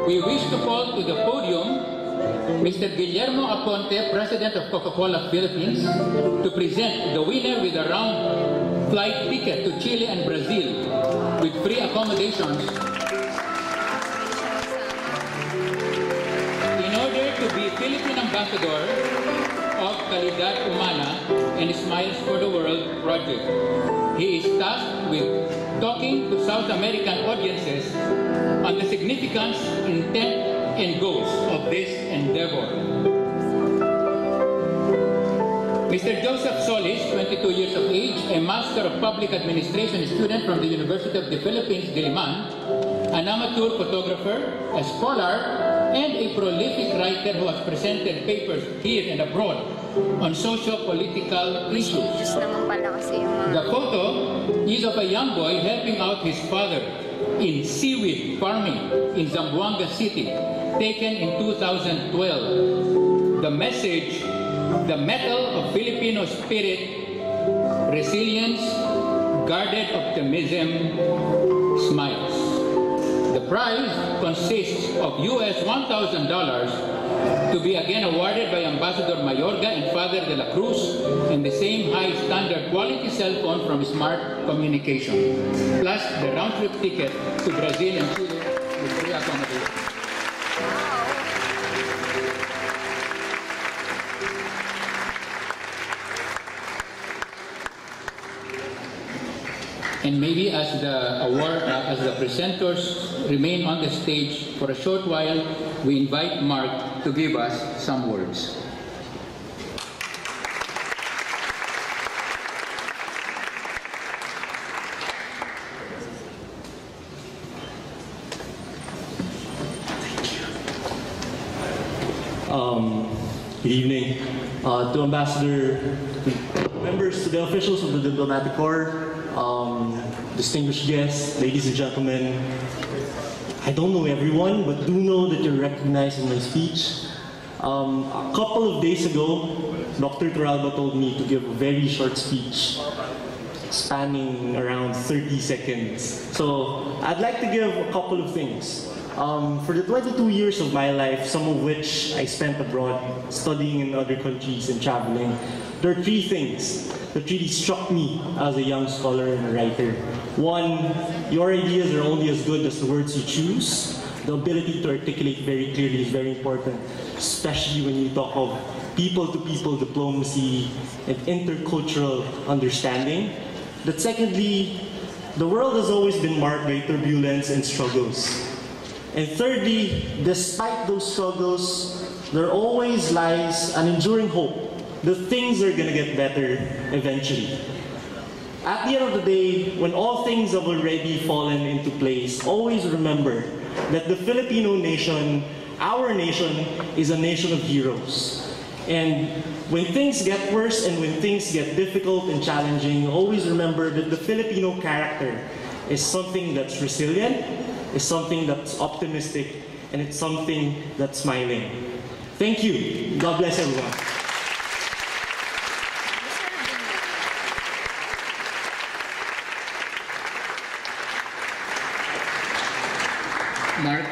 We wish to call to the podium Mr. Guillermo Aponte, President of Coca-Cola Philippines, to present the winner with a round flight ticket to Chile and Brazil with free accommodations. In order to be Philippine Ambassador of Calidad Humana and Smiles for the World project, he is tasked with talking to South American audiences on the significance, intent, and goals of this endeavor. Mr. Joseph Solis, 22 years of age, a Master of Public Administration student from the University of the Philippines, Diliman, an amateur photographer, a scholar, and a prolific writer who has presented papers here and abroad on socio-political issues. The photo is of a young boy helping out his father in seaweed farming in Zamboanga City, taken in 2012. The message, the mettle of Filipino spirit, resilience, guarded optimism, smiles. The prize consists of US $1,000 to be again awarded by Ambassador Mayorga and Father de la Cruz, and the same high standard quality cell phone from Smart Communication, plus the round-trip ticket to Brazil and Chile with free accommodation. And maybe as the presenters remain on the stage for a short while, we invite Mark to give us some words. Good evening. To Ambassador, members, to the officials of the Diplomatic Corps, distinguished guests, ladies and gentlemen, I don't know everyone, but do know that you're recognized in my speech. A couple of days ago, Dr. Turalba told me to give a very short speech, spanning around 30 seconds. So I'd like to give a couple of things. For the 22 years of my life, some of which I spent abroad, studying in other countries and traveling, there are three things that really struck me as a young scholar and a writer. One, your ideas are only as good as the words you choose. The ability to articulate very clearly is very important, especially when you talk of people-to-people diplomacy and intercultural understanding. But secondly, the world has always been marked by turbulence and struggles. And thirdly, despite those struggles, there always lies an enduring hope that things are going to get better eventually. At the end of the day, when all things have already fallen into place, always remember that the Filipino nation, our nation, is a nation of heroes. And when things get worse and when things get difficult and challenging, always remember that the Filipino character is something that's resilient, is something that's optimistic, and it's something that's smiling. Thank you. God bless everyone. Mark,